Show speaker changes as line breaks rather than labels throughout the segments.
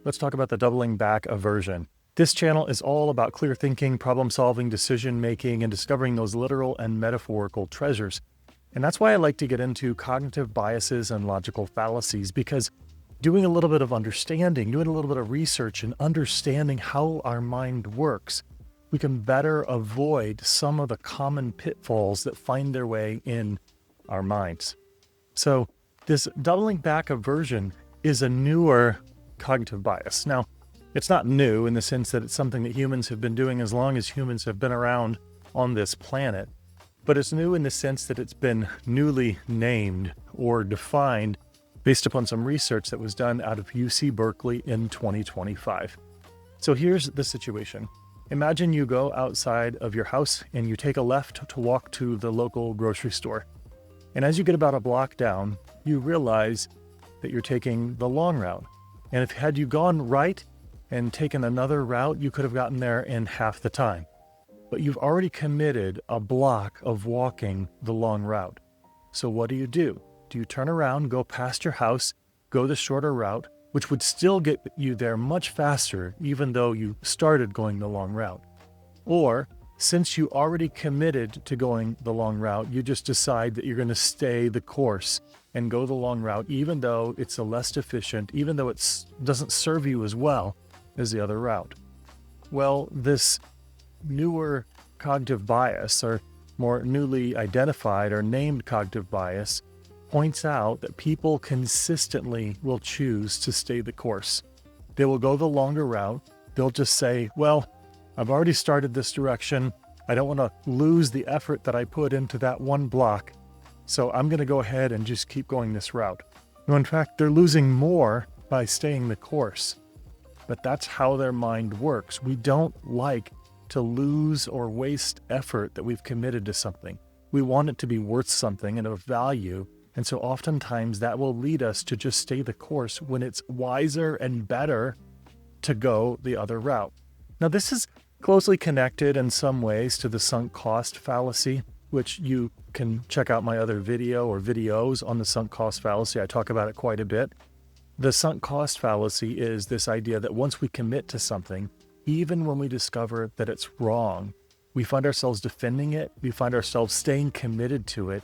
let's talk about the Doubling-Back Aversion. This channel is all about clear thinking, problem-solving, decision-making, and discovering those literal and metaphorical treasures. And that's why I like to get into cognitive biases and logical fallacies, because doing a little bit of understanding, doing a little bit of research and understanding how our mind works, we can better avoid some of the common pitfalls that find their way in our minds. So this Doubling-Back Aversion is a newer cognitive bias. Now, it's not new in the sense that it's something that humans have been doing as long as humans have been around on this planet, but it's new in the sense that it's been newly named or defined based upon some research that was done out of UC Berkeley in 2025. So here's the situation. Imagine you go outside of your house and you take a left to walk to the local grocery store. And as you get about a block down, you realize that you're taking the long route. And if had you gone right and taken another route, you could have gotten there in half the time. But you've already committed a block of walking the long route. So what do? Do you turn around, go past your house, go the shorter route, which would still get you there much faster, even though you started going the long route? Or, since you already committed to going the long route, you just decide that you're going to stay the course and go the long route, even though it's a less efficient, even though it doesn't serve you as well as the other route. Well, this newer cognitive bias, or more newly identified or named cognitive bias, points out that people consistently will choose to stay the course. They will go the longer route. They'll just say, well, I've already started this direction. I don't want to lose the effort that I put into that one block, so I'm going to go ahead and just keep going this route. No, in fact, they're losing more by staying the course. But that's how their mind works. We don't like to lose or waste effort that we've committed to something. We want it to be worth something and of value. And so oftentimes that will lead us to just stay the course when it's wiser and better to go the other route. Now, this is closely connected in some ways to the sunk cost fallacy, which you can check out my other video or videos on the sunk cost fallacy. I talk about it quite a bit. The sunk cost fallacy is this idea that once we commit to something, even when we discover that it's wrong, we find ourselves defending it. We find ourselves staying committed to it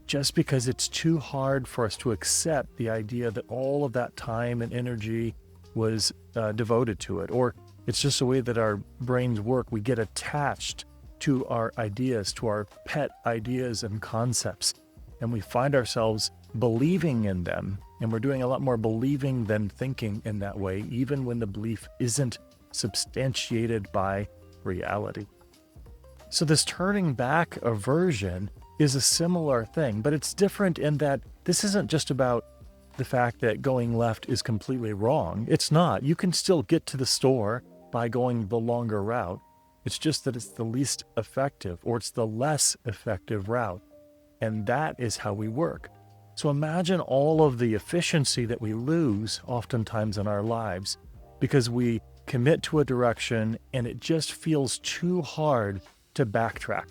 just because it's too hard for us to accept the idea that all of that time and energy was devoted to it. Or it's just the way that our brains work. We get attached to our ideas, to our pet ideas and concepts, and we find ourselves believing in them. And we're doing a lot more believing than thinking in that way, even when the belief isn't substantiated by reality. So this turning back aversion is a similar thing, but it's different in that this isn't just about the fact that going left is completely wrong. It's not. You can still get to the store by going the longer route. It's just that it's the least effective, or it's the less effective route. And that is how we work. So imagine all of the efficiency that we lose oftentimes in our lives because we commit to a direction and it just feels too hard to backtrack.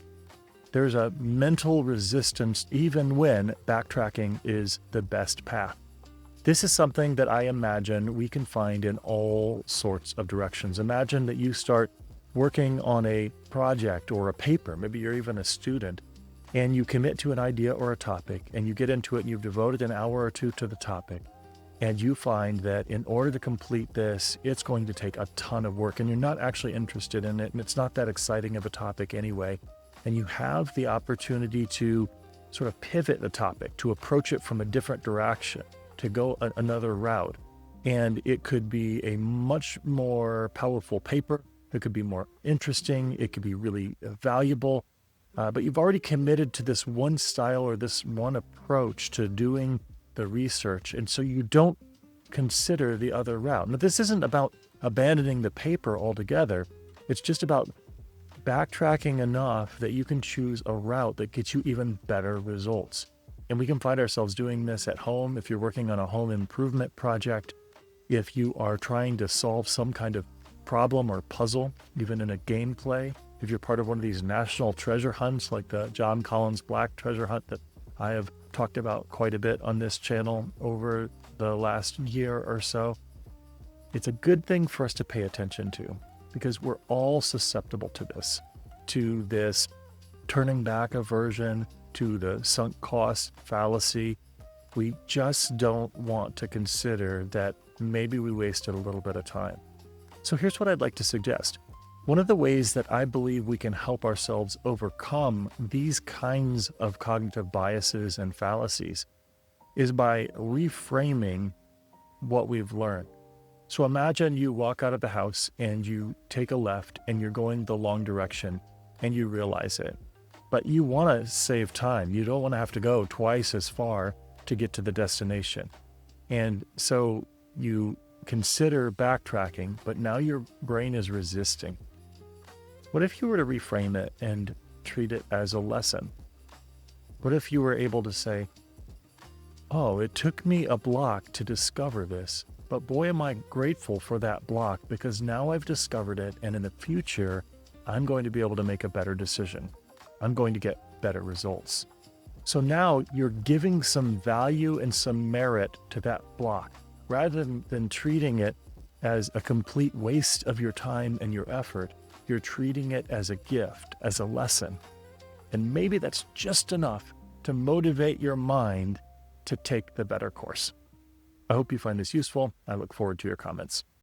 There's a mental resistance even when backtracking is the best path. This is something that I imagine we can find in all sorts of directions. Imagine that you start working on a project or a paper, maybe you're even a student, and you commit to an idea or a topic, and you get into it and you've devoted an hour or two to the topic, and you find that in order to complete this, it's going to take a ton of work, and you're not actually interested in it, and it's not that exciting of a topic anyway, and you have the opportunity to sort of pivot the topic, to approach it from a different direction, to go another route, and it could be a much more powerful paper, it could be more interesting, it could be really valuable, but you've already committed to this one style or this one approach to doing the research, and so you don't consider the other route. Now, this isn't about abandoning the paper altogether. It's just about backtracking enough that you can choose a route that gets you even better results. And we can find ourselves doing this at home if you're working on a home improvement project, if you are trying to solve some kind of problem or puzzle, even in a gameplay, if you're part of one of these national treasure hunts like the John Collins Black treasure hunt that I have talked about quite a bit on this channel over the last year or so. It's a good thing for us to pay attention to because we're all susceptible to this turning back aversion, to the sunk cost fallacy. We just don't want to consider that maybe we wasted a little bit of time. So here's what I'd like to suggest. One of the ways that I believe we can help ourselves overcome these kinds of cognitive biases and fallacies is by reframing what we've learned. So imagine you walk out of the house and you take a left and you're going the long direction and you realize it. But you want to save time. You don't want to have to go twice as far to get to the destination. And so you consider backtracking, but now your brain is resisting. What if you were to reframe it and treat it as a lesson? What if you were able to say, oh, it took me a block to discover this, but boy, am I grateful for that block because now I've discovered it, and in the future, I'm going to be able to make a better decision. I'm going to get better results. So now you're giving some value and some merit to that block rather than treating it as a complete waste of your time and your effort. You're treating it as a gift, as a lesson. And maybe that's just enough to motivate your mind to take the better course. I hope you find this useful. I look forward to your comments.